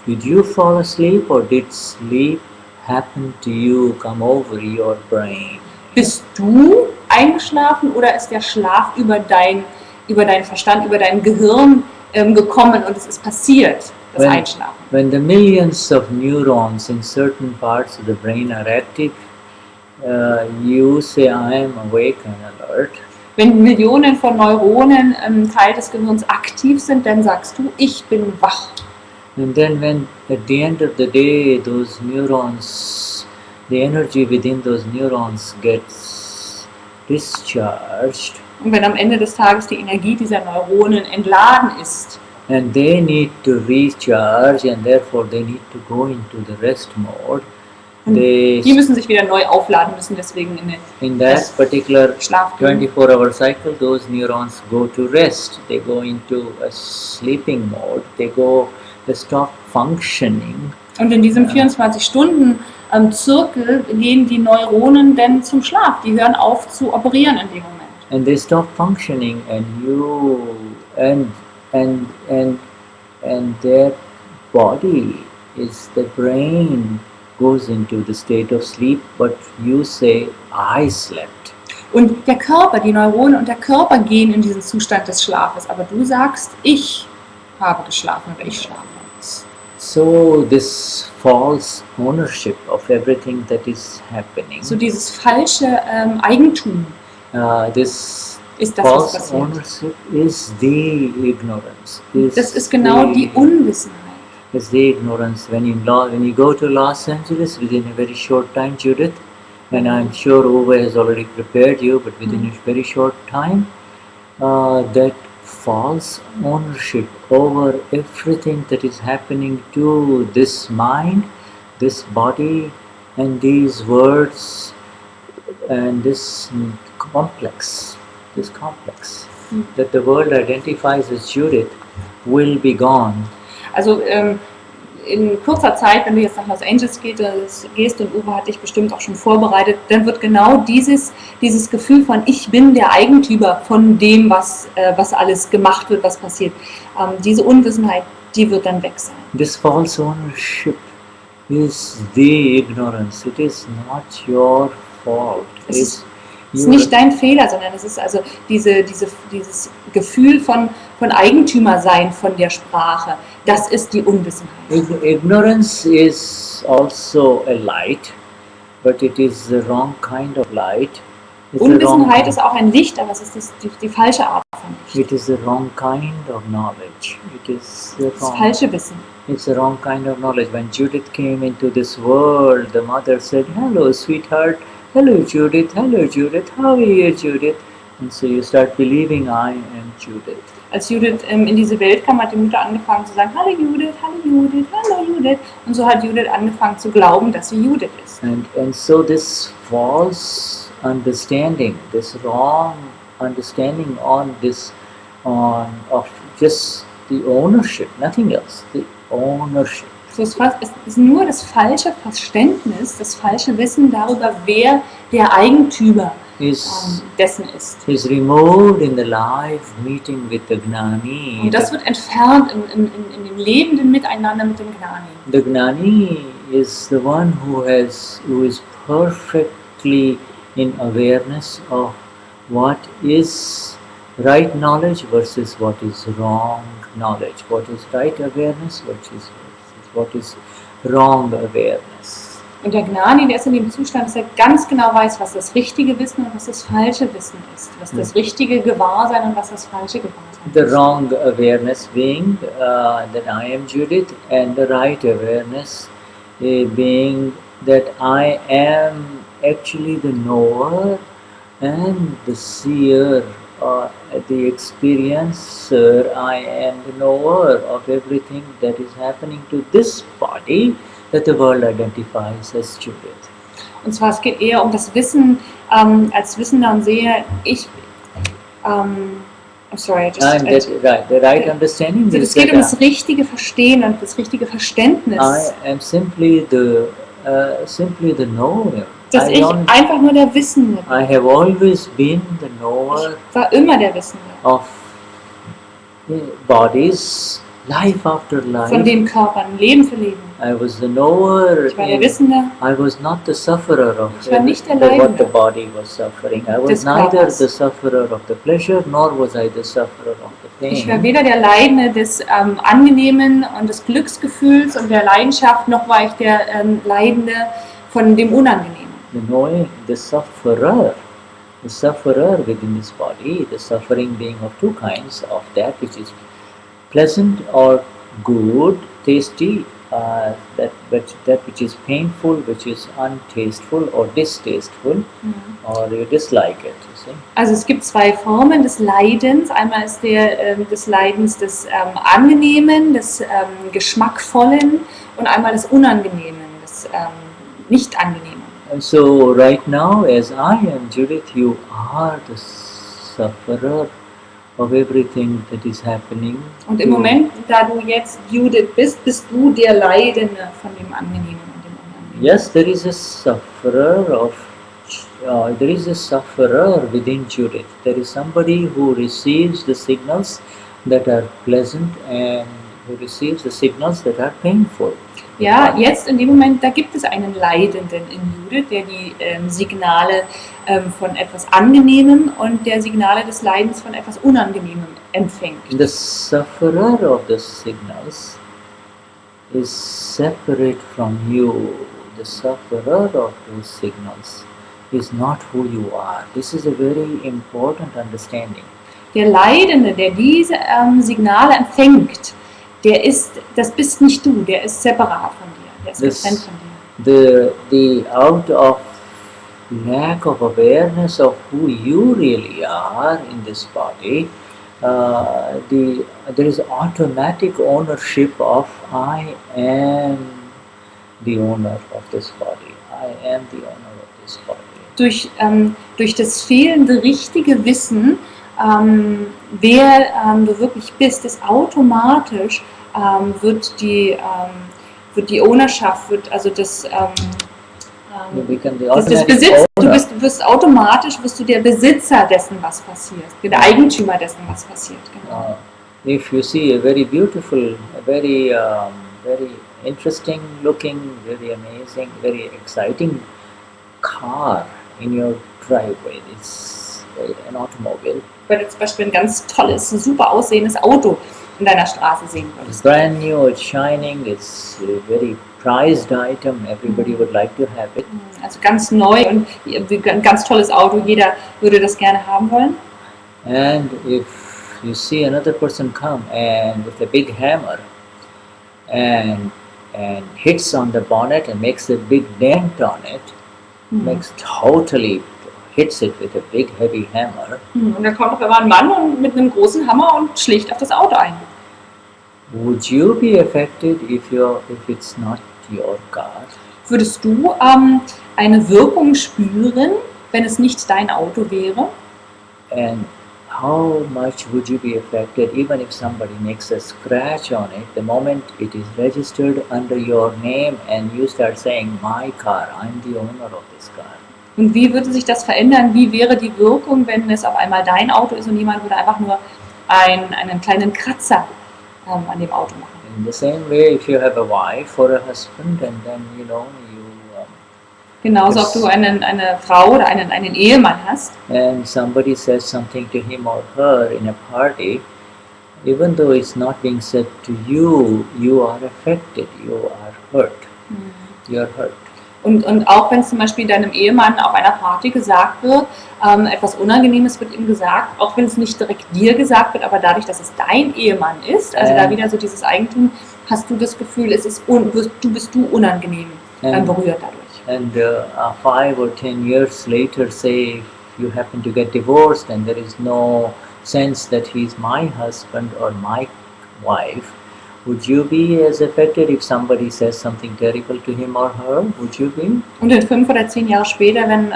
B: Did you fall asleep, or did sleep happen to you, come over your brain?
A: Bist du eingeschlafen, oder ist der Schlaf über deinen Verstand, über dein Gehirn gekommen und es ist passiert, das Einschlafen?
B: When the millions of neurons in certain parts of the brain are active, you say, I am awake and alert.
A: Wenn Millionen von Neuronen im Teil des Gehirns aktiv sind, dann sagst du, ich bin wach.
B: And then when at the end of the day those neurons, the energy within those neurons gets discharged,
A: Und wenn am Ende des Tages die Energie dieser Neuronen entladen ist,
B: and they need to recharge, and therefore they need to go into the rest mode,
A: die müssen sich wieder neu aufladen, müssen deswegen
B: in that particular
A: Schlaf gehen.
B: 24-hour cycle, those neurons go to rest. They go into a sleeping mode. They stop functioning.
A: Und in diesem 24-Stunden-Zirkel gehen die Neuronen dann zum Schlaf. Die hören auf zu operieren in dem Moment.
B: And they stop functioning, and their body is the brain goes into the state of sleep, but you say, I slept.
A: Und der Körper, die Neuronen und der Körper gehen in diesen Zustand des Schlafes, aber du sagst, ich habe geschlafen oder ich schlafe.
B: So this false ownership of everything that is happening,
A: So dieses falsche Eigentum
B: this
A: ist das, was
B: false
A: passiert.
B: ownership is the ignorance.
A: Das ist genau die Unwissenheit.
B: Is the ignorance. When you go to Los Angeles within a very short time, Judith, and I'm sure Uwe has already prepared you, but within a very short time, that false ownership over everything that is happening to this mind, this body, and these words, and this complex that the world identifies as Judith will be gone.
A: Also in kurzer Zeit, wenn du jetzt nach Los Angeles gehst und Uwe hat dich bestimmt auch schon vorbereitet, dann wird genau dieses Gefühl von ich bin der Eigentümer von dem, was alles gemacht wird, was passiert. Diese Unwissenheit, die wird dann weg sein.
B: This false ownership is the ignorance. It is not your fault.
A: Es ist nicht dein Fehler, sondern es ist also dieses Gefühl von Eigentümer sein von der Sprache. Das ist die Unwissenheit.
B: Ignorance is also a light, but it is the wrong kind of light.
A: Unwissenheit ist auch ein Licht, aber es ist die falsche Art von Licht.
B: It is the wrong kind of knowledge. It is the
A: Das falsche Wissen.
B: It's the wrong kind of knowledge. When Judith came into this world, the mother said, "Hello, sweetheart. Hello, Judith. Hello, Judith. How are you, Judith?" And so you start believing I am Judith.
A: Als Judith in diese Welt kam, hat die Mutter angefangen zu sagen, hallo Judith, hallo Judith, hallo Judith. Und so hat Judith angefangen zu glauben, dass sie Judith ist.
B: And so this false understanding, this wrong understanding of just the ownership, nothing else, the ownership.
A: So es ist nur das falsche Verständnis, das falsche Wissen darüber, wer der Eigentümer dessen ist.
B: Is removed in the life meeting with the Gnani.
A: Und das wird entfernt in dem lebenden Miteinander mit dem Gnani.
B: The Gnani is the one who is perfectly in awareness of what is right knowledge versus what is wrong knowledge. What is right awareness versus what is wrong awareness.
A: Und der Gnani, der ist in dem Zustand, dass er ganz genau weiß, was das richtige Wissen und was das falsche Wissen ist. Was das richtige Gewahrsein und was das falsche Gewahrsein ist.
B: The wrong awareness being that I am Judith, and the right awareness being that I am actually the knower and the seer, the experiencer. I am the knower of everything that is happening to this body that the world identifies as Judith.
A: Und zwar, es geht eher um das Wissen, als Wissender und Seher, I'm sorry,
B: the right understanding is
A: es geht um das richtige Verstehen und das richtige Verständnis.
B: I am simply the knower.
A: Dass ich einfach nur der Wissende bin.
B: I have always been the knower.
A: Ich war immer der Wissende.
B: Of bodies, life after life.
A: Von den Körpern, Leben für Leben.
B: I was the knower.
A: Ich war der Wissende.
B: I was not the sufferer of
A: Ich war nicht der
B: what the
A: Leidende
B: body was suffering. I was neither the sufferer of the pleasure, nor was I the sufferer of the pain.
A: Ich war weder der Leidende des Angenehmen und des Glücksgefühls und der Leidenschaft, noch war ich der Leidende von dem Unangenehmen.
B: The sufferer within this body, the suffering being of two kinds, of that which is pleasant or good, tasty, that which is painful, which is untasteful or distasteful, or you dislike it. You see?
A: Also es gibt zwei Formen des Leidens. Einmal ist des Leidens des Angenehmen, des Geschmackvollen und einmal des Unangenehmen, des Nicht-Angenehmen.
B: And so right now, as I am Judith, you are the sufferer of everything that is happening.
A: Und im Moment, da du jetzt Judith bist, bist du der Leidende von dem Angenehmen und dem Unangenehmen.
B: Yes, there is a sufferer within Judith. There is somebody who receives the signals that are pleasant and who receives the signals that are painful.
A: Ja, jetzt in dem Moment, da gibt es einen Leidenden in Judith, der die Signale von etwas Angenehmem und der Signale des Leidens von etwas Unangenehmem empfängt.
B: The sufferer of the signals is separate from you. The sufferer of those signals is not who you are. This is a very important understanding.
A: Der Leidende, der diese Signale empfängt, das bist nicht du, der ist separat von dir, der ist getrennt von dir.
B: The out of lack of awareness of who you really are in this body, there is automatic ownership of I am the owner of this body. I am the owner of this body.
A: Durch das fehlende richtige Wissen, wer du wirklich bist, ist automatisch wird die Ownerschaft, das Besitz, wirst automatisch du der Besitzer dessen, was passiert, der Eigentümer dessen, was passiert. Genau.
B: If you see a very beautiful, a very interesting looking, very amazing, very exciting car in your driveway, it's an automobile.
A: Wenn du zum Beispiel ein ganz tolles, super aussehendes Auto in deiner Straße sehen würdest.
B: It's brand new, it's shining, it's a very prized item, everybody would like to have it.
A: Also ganz neu und ein ganz tolles Auto, jeder würde das gerne haben wollen.
B: And if you see another person come and with a big hammer and hits on the bonnet and makes a big dent on it, hits it with a big heavy hammer.
A: Und dann kommt auf einmal ein Mann und mit einem großen Hammer und schlägt auf das Auto ein.
B: Would you be affected if it's not your car?
A: Würdest du eine Wirkung spüren, wenn es nicht dein Auto wäre?
B: And how much would you be affected even if somebody makes a scratch on it the moment it is registered under your name and you start saying, my car, I'm the owner of this car?
A: Und wie würde sich das verändern? Wie wäre die Wirkung, wenn es auf einmal dein Auto ist und jemand würde einfach nur einen kleinen Kratzer an dem Auto machen?
B: In the same way, if you have a wife or a husband and then you
A: genauso, ob du eine Frau oder einen Ehemann hast.
B: And somebody says something to him or her in a party, even though it's not being said to you, you are affected, you are hurt. You are hurt.
A: Und auch wenn zum Beispiel deinem Ehemann auf einer Party gesagt wird, etwas Unangenehmes wird ihm gesagt, auch wenn es nicht direkt dir gesagt wird, aber dadurch, dass es dein Ehemann ist, also da wieder so dieses Eigentum, hast du das Gefühl, bist du unangenehm berührt dadurch.
B: And 5 or 10 years later, say if you happen to get divorced and there is no sense that he's my husband or my wife, would you be as affected if somebody says something terrible to him or her? Would you be?
A: Und in 5 oder 10 Jahre später, wenn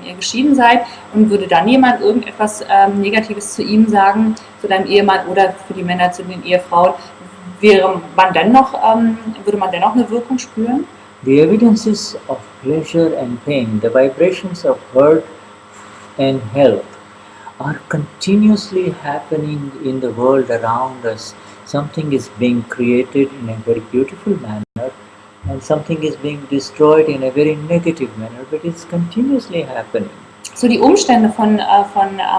A: ihr geschieden seid und würde dann jemand irgendetwas Negatives zu ihm sagen, zu deinem Ehemann oder für die Männer zu den Ehefrauen, würde man dennoch eine Wirkung spüren?
B: The evidences of pleasure and pain, the vibrations of hurt and help are continuously happening in the world around us. Something is being created in a very beautiful manner and something is being destroyed in a very negative manner, but it's continuously happening.
A: So die Umstände von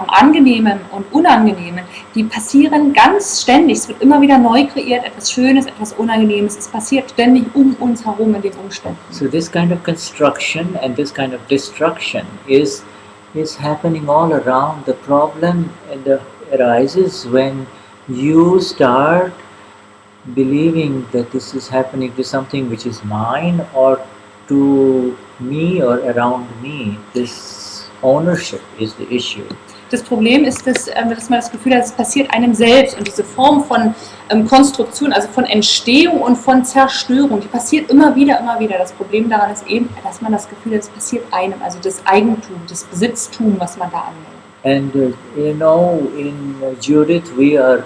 A: Angenehmem und Unangenehmen, die passieren ganz ständig. Es wird immer wieder neu kreiert, etwas Schönes, etwas Unangenehmes. Es passiert ständig um uns herum in den Umständen.
B: So this kind of construction and this kind of destruction is happening all around. The problem arises when you start believing that this is happening to something which is mine or to me or around me. This ownership is the issue.
A: Das Problem ist, dass man das Gefühl hat, es passiert einem selbst und diese Form von Konstruktion, also von Entstehung und von Zerstörung, die passiert immer wieder. Das Problem daran ist eben, dass man das Gefühl hat, es passiert einem, also das Eigentum, das Besitztum, was man da anmeldet.
B: And in Judith, we are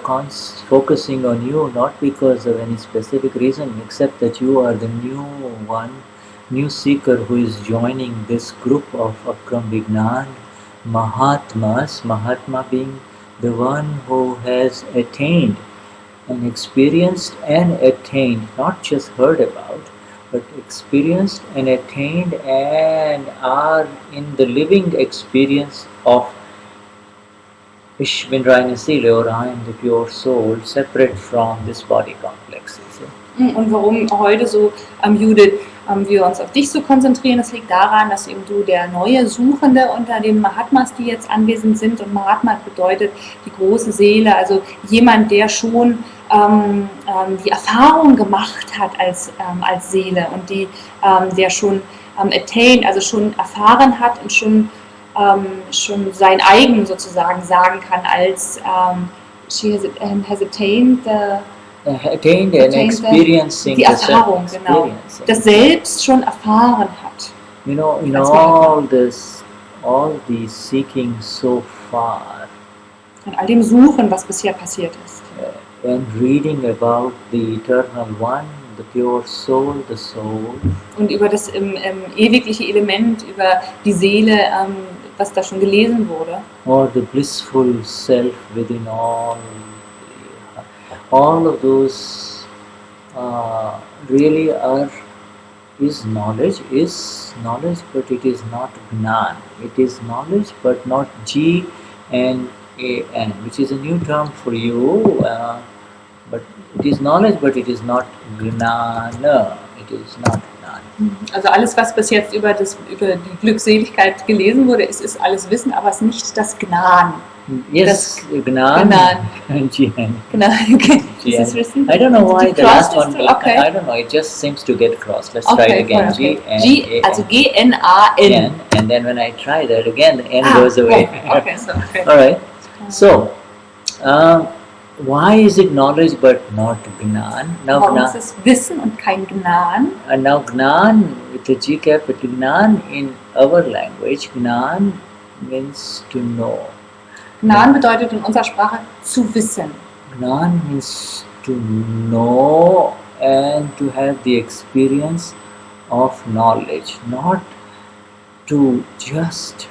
B: focusing on you not because of any specific reason, except that you are the new seeker who is joining this group of Akram Vignan Mahatmas, Mahatma being the one who has attained and experienced and attained, not just heard about, but experienced and attained and are in the living experience of Ishvindrayana Sila, or I am the pure soul, separate from this body complex.
A: Und warum heute so, Judith, wir uns auf dich so konzentrieren, das liegt daran, dass eben du der neue Suchende unter den Mahatmas, die jetzt anwesend sind, und Mahatma bedeutet die große Seele, also jemand, der schon die Erfahrung gemacht hat als Seele und der schon attained, also schon erfahren hat und schon sein eigen sozusagen sagen kann als she has attained
B: attained and experiencing
A: die Erfahrung, genau, das selbst schon erfahren hat.
B: You know, in all these seeking so far,
A: in all dem Suchen, was bisher passiert ist,
B: and reading about the eternal one, the pure soul, the soul,
A: und über das ewigliche Element, über die Seele, was da schon gelesen wurde,
B: or the blissful self within all of those really is knowledge, but it is not Gnan. It is knowledge, but not G-N-A-N, which is a new term for you, but it is knowledge, but it is not Gnana. It is not Gnan.
A: Also alles, was bis jetzt über die Glückseligkeit gelesen wurde, ist alles Wissen, aber es ist nicht das Gnan.
B: Yes, Gnan. Gnan.
A: Okay. Is this written?
B: I don't know why the last one.
A: Okay.
B: I don't know. It just seems to get crossed. Let's try it again.
A: Okay.
B: G,
A: also G-N-A-N.
B: And then when I try that again, the N goes away.
A: Okay.
B: All right. So, why is it knowledge but not Gnan? Now,
A: Warum ist es Wissen und kein Gnan?
B: And now Gnan with the G capital, Gnan in our language, Gnan means to know.
A: Gnan bedeutet in unserer Sprache zu wissen.
B: Gnan means to know and to have the experience of knowledge, not to just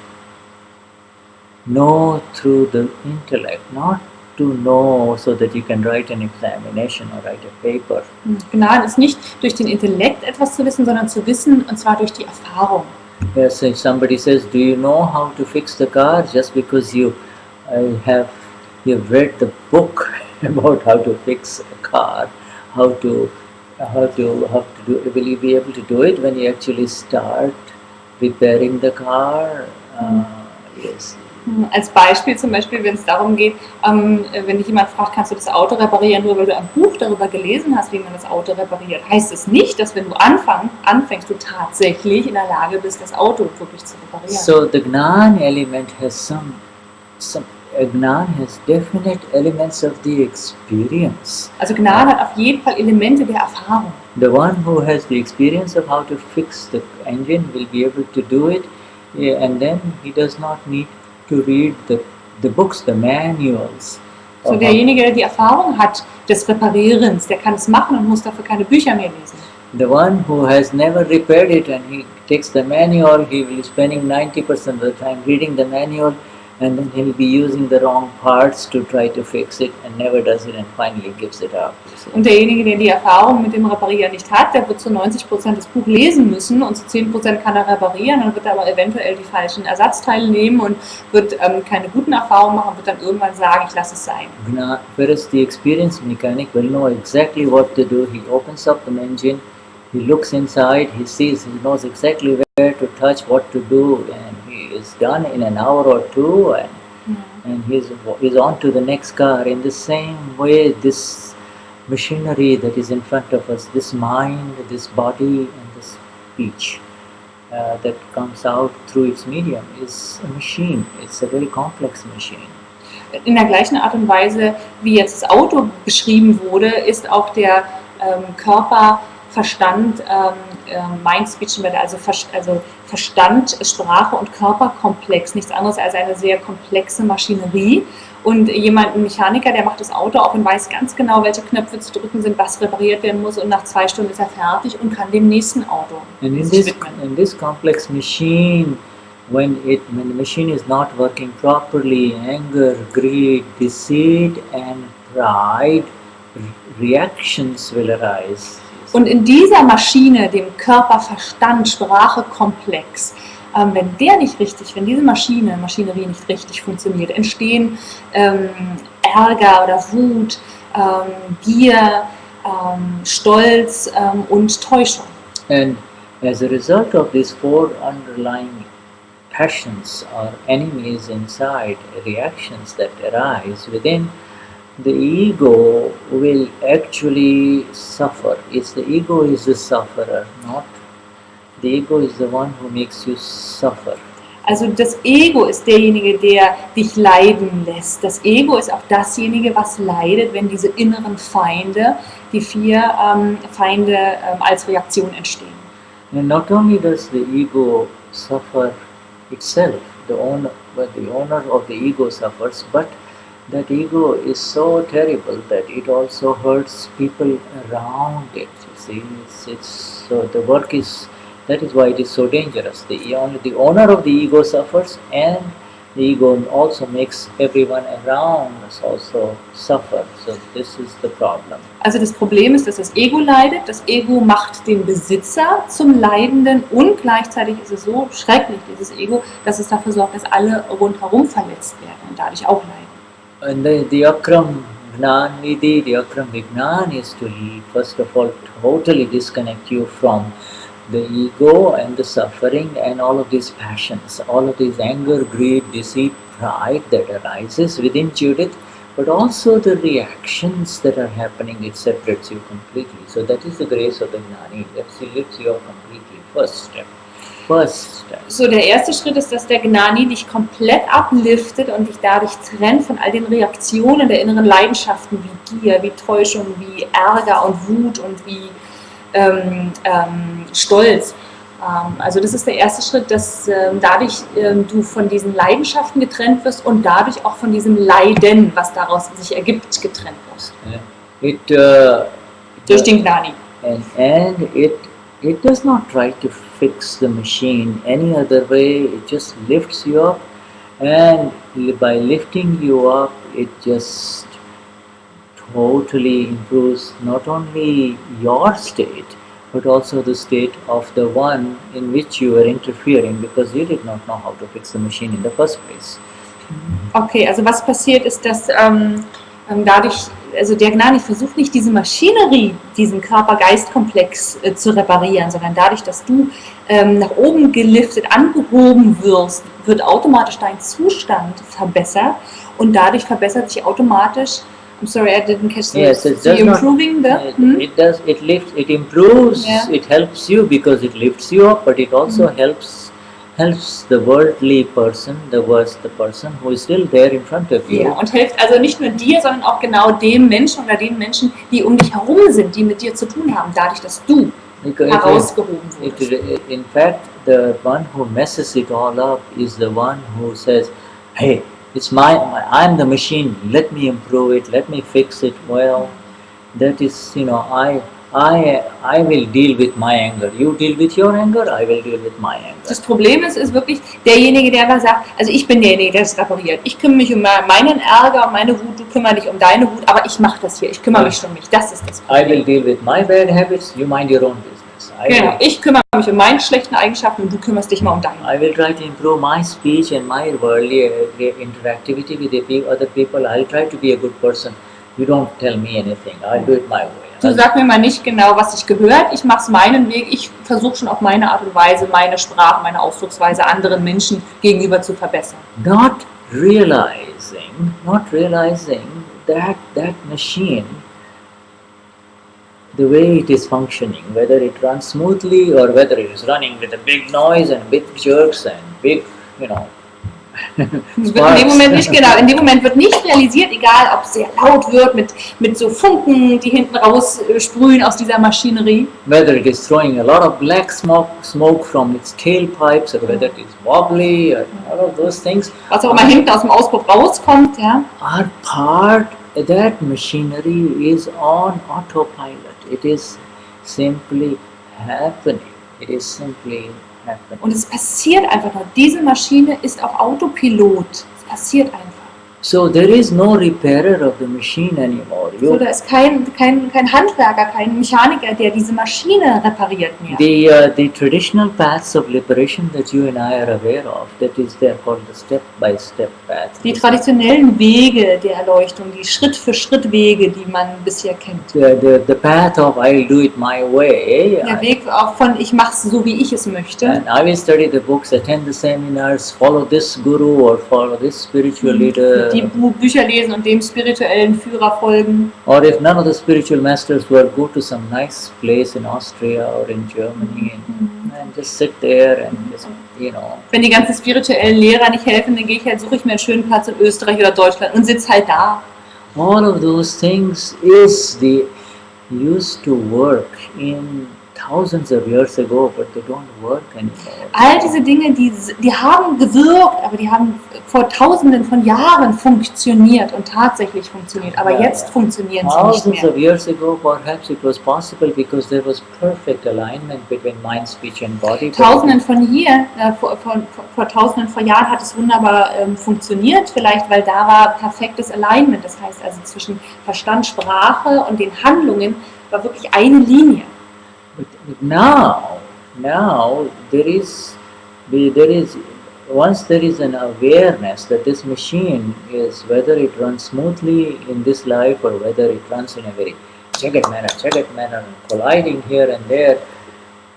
B: know through the intellect, not to know so that you can write an examination or write a paper.
A: Gnan ist nicht durch den Intellekt etwas zu wissen, sondern zu wissen, und zwar durch die Erfahrung.
B: Yes, if somebody says, do you know how to fix the car? Just because you've read the book about how to fix a car, how to do, will you be able to do it when you actually start repairing the car? Yes.
A: Als Beispiel zum Beispiel, wenn es darum geht, wenn dich jemand fragt, kannst du das Auto reparieren, nur weil du ein Buch darüber gelesen hast, wie man das Auto repariert, heißt es nicht, dass wenn du anfängst, du tatsächlich in der Lage bist, das Auto wirklich zu reparieren.
B: So the Gnan element has Gnan has definite elements of the experience.
A: Also Gnan hat auf jeden Fall Elemente der Erfahrung.
B: The one who has the experience of how to fix the engine will be able to do it, and then he does not need to read the books, the manuals.
A: So derjenige, der die Erfahrung hat des Reparierens, der kann es machen und muss dafür keine Bücher mehr lesen.
B: The one who has never repaired it and he takes the manual, he will be spending 90% of the time reading the manual, and then he'll be using the wrong parts to try to fix it and never does it and finally gives it up.
A: Und derjenige, der die Erfahrung mit dem Reparieren nicht hat, der wird zu 90% das Buch lesen müssen und zu 10% kann er reparieren und wird aber eventuell die falschen Ersatzteile nehmen und wird keine guten Erfahrungen machen und wird dann irgendwann sagen, ich lasse es sein.
B: Whereas the experienced mechanic will know exactly what to do. He opens up the engine, he looks inside, he sees, he knows exactly where to touch, what to do, and he is done in an hour or two, and he's on to the next car. In the same way, this machinery that is in front of us, this mind, this body, and this speech that comes out through its medium is a machine. It's a very complex machine.
A: In der gleichen Art und Weise, wie jetzt das Auto beschrieben wurde, ist auch der Körper, Verstand, Mind, Speech, also Verstand, Sprache und Körper komplex. Nichts anderes als eine sehr komplexe Maschinerie. Und ein Mechaniker, der macht das Auto auf und weiß ganz genau, welche Knöpfe zu drücken sind, was repariert werden muss, und nach 2 Stunden ist er fertig und kann dem nächsten Auto widmen.
B: In this complex machine, when the machine is not working properly, anger, greed, deceit and pride reactions will arise.
A: Und in dieser Maschine, dem Körper, Verstand, Sprache, Komplex, wenn der nicht richtig, wenn diese Maschinerie nicht richtig funktioniert, entstehen Ärger oder Wut, Gier, Stolz und Täuschung.
B: And as a result of these four underlying passions or enemies inside, reactions that arise within, the ego will actually suffer. The ego is the sufferer, not the ego is the one who makes you suffer.
A: Also das Ego ist derjenige, der dich leiden lässt. Das Ego ist auch dasjenige, was leidet, wenn diese inneren Feinde, die vier Feinde als Reaktion entstehen.
B: And not only does the ego suffer itself, the owner of the ego suffers, but that ego is so terrible that it also hurts people around it. You see, it's so the work is. That is why it is so dangerous. The owner of the ego suffers, and the ego also makes everyone around us also suffer. So this is the problem.
A: Also das Problem ist, dass das Ego leidet. Das Ego macht den Besitzer zum Leidenden und gleichzeitig ist es so schrecklich, dieses Ego, dass es dafür sorgt, dass alle rundherum verletzt werden und dadurch auch leiden.
B: And the Akram Vignan is to first of all totally disconnect you from the ego and the suffering and all of these passions, all of these anger, greed, deceit, pride that arises within Judith, but also the reactions that are happening, it separates you completely. So that is the grace of the Gnani, that lifts you up completely. First step.
A: So, der erste Schritt ist, dass der Gnani dich komplett upliftet und dich dadurch trennt von all den Reaktionen der inneren Leidenschaften wie Gier, wie Täuschung, wie Ärger und Wut und wie Stolz. Also das ist der erste Schritt, dass dadurch du von diesen Leidenschaften getrennt wirst und dadurch auch von diesem Leiden, was daraus sich ergibt, getrennt wirst. Durch den Gnani.
B: And it does not try to fix the machine any other way. It just lifts you up, and by lifting you up, it just totally improves not only your state, but also the state of the one in which you were interfering, because you did not know how to fix the machine in the first place.
A: Okay, also was passiert ist, dass dadurch, also der Gnani versucht nicht diese Maschinerie, diesen Körper-Geist-Komplex zu reparieren, sondern dadurch, dass du nach oben geliftet, angehoben wirst, wird automatisch dein Zustand verbessert und dadurch verbessert sich automatisch. I'm sorry, I didn't catch the
B: Yes, it does
A: improving
B: not,
A: the.
B: It does. It lifts. It improves.
A: Yeah.
B: It helps you because it lifts you up, but it also helps the worldly person, the person who is still there in front of you.
A: Ja, und hilft also nicht nur dir, sondern auch genau dem Menschen oder den Menschen, die um dich herum sind, die mit dir zu tun haben, dadurch, dass du herausgehoben wurdest.
B: In fact, the one who messes it all up is the one who says, "Hey, it's I'm the machine. Let me improve it. Let me fix it." Well, that is, I will deal with my anger. You deal with your anger. I will deal with my anger.
A: Das Problem ist wirklich derjenige, der aber sagt, also ich bin derjenige, der es repariert. Ich kümmere mich um meinen Ärger, meine Wut. Du kümmerst dich um deine Wut, aber ich mache das hier. Ich kümmere mich um mich. Das ist das Problem.
B: I will deal with my bad habits. You mind your own business.
A: Genau. Ich kümmere mich um meine schlechten Eigenschaften und du kümmerst dich mal um deine.
B: I will try to improve my speech and my worldly interactivity with the other people. I'll try to be a good person. You don't tell me anything. I'll do it my way.
A: Du sag mir mal nicht genau, was sich gehört. Ich mache es meinen Weg. Ich versuche schon auf meine Art und Weise, meine Sprache, meine Ausdrucksweise anderen Menschen gegenüber zu verbessern.
B: Not realizing that machine, the way it is functioning, whether it runs smoothly or whether it is running with a big noise and big jerks and big,
A: In dem Moment nicht, genau. In dem Moment wird nicht realisiert, egal ob es sehr laut wird, mit so Funken, die hinten raus sprühen aus dieser Maschinerie.
B: Whether it is throwing a lot of black smoke from its tailpipes or whether it is wobbly or all of those things.
A: Was auch immer hinten aus dem Auspuff rauskommt, ja.
B: Are part, that machinery is on autopilot. It is simply happening. It is simply happening.
A: Und es passiert einfach nur. Diese Maschine ist auf Autopilot. Es passiert einfach.
B: So there is no repairer of the machine anymore.
A: So, da ist kein Handwerker, kein Mechaniker, der diese Maschine repariert mehr.
B: The traditional paths of liberation that you and I are aware of, that is, they are called the step-by-step paths.
A: Die traditionellen Wege der Erleuchtung, die Schritt-für-Schritt-Wege, die man bisher kennt.
B: The path of I'll do it my way.
A: Der Weg auch von ich mach's so, wie ich es möchte.
B: And I will study the books, attend the seminars, follow this guru or follow this spiritual leader.
A: Die Bücher lesen und dem spirituellen Führer folgen.
B: Or if none of the spiritual masters will, go to some nice place in Austria or in Germany and just sit there and just, you know.
A: Wenn die ganzen spirituellen Lehrer nicht helfen, dann suche ich mir einen schönen Platz in Österreich oder Deutschland und sitze halt da.
B: All of those things used to work in thousands of years ago, but they don't work anymore.
A: All diese Dinge, die haben gewirkt, aber die haben vor Tausenden von Jahren funktioniert und tatsächlich funktioniert. Aber jetzt funktionieren sie nicht
B: Thousands
A: mehr.
B: of years ago, perhaps it was possible because there was perfect alignment between mind, speech and body.
A: Tausenden vor Tausenden von Jahren hat es wunderbar funktioniert, vielleicht weil da war perfektes Alignment. Das heißt also zwischen Verstand, Sprache und den Handlungen war wirklich eine Linie.
B: But now once there is an awareness that this machine is, whether it runs smoothly in this life or whether it runs in a very jagged manner, and colliding here and there,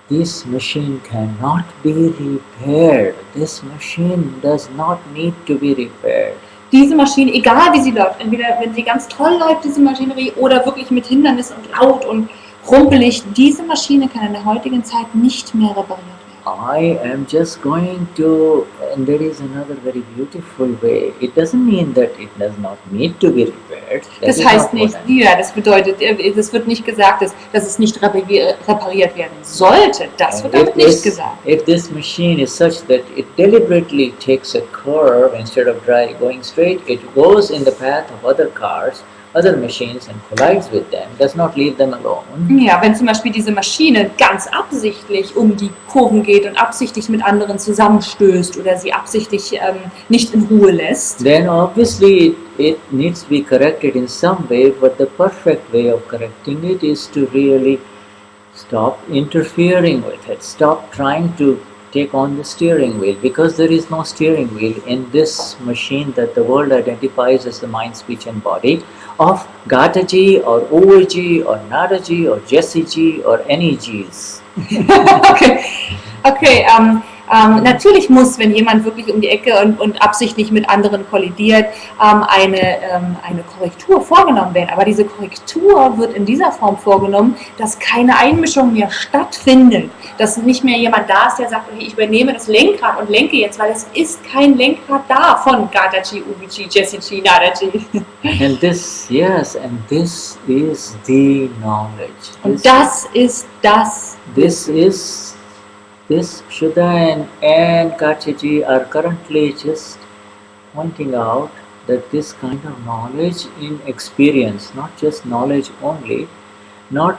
B: this machine cannot be repaired. This machine does not need to be repaired.
A: Diese Maschine, egal wie sie läuft, entweder wenn sie ganz toll läuft, diese Maschinerie, oder wirklich mit Hindernissen und laut und rumpelig, diese Maschine kann in der heutigen Zeit nicht mehr repariert werden.
B: I am just going to, and there is another very beautiful way. It doesn't mean that it does not need to be repaired.
A: Das heißt nicht, ja, das bedeutet, das wird nicht gesagt, dass es nicht repariert werden sollte. Das wird damit nicht gesagt.
B: If this machine is such that it deliberately takes a curve instead of going straight, it goes in the path of other cars, other machines and collides with them, does not leave them alone.
A: Ja, wenn zum Beispiel diese Maschine ganz absichtlich um die Kurven geht und absichtlich mit anderen zusammenstößt oder sie absichtlich nicht in Ruhe lässt,
B: Then obviously it needs to be corrected in some way, but the perfect way of correcting it is to really stop interfering with it, stop trying to take on the steering wheel, because there is no steering wheel in this machine that the world identifies as the mind, speech and body of Gataji or Uvaji or Nadaji or Jessiji or any G's.
A: Okay, natürlich muss, wenn jemand wirklich um die Ecke und absichtlich mit anderen kollidiert, eine Korrektur vorgenommen werden. Aber diese Korrektur wird in dieser Form vorgenommen, dass keine Einmischung mehr stattfindet. Dass nicht mehr jemand da ist, der sagt, okay, ich übernehme das Lenkrad und lenke jetzt, weil es ist kein Lenkrad da von Gataji, Uvaji, Jessiji, Nadaji.
B: And this is the knowledge.
A: Und das ist das.
B: This Shuddha and Kachaji are currently just pointing out that this kind of knowledge in experience, not just knowledge only, not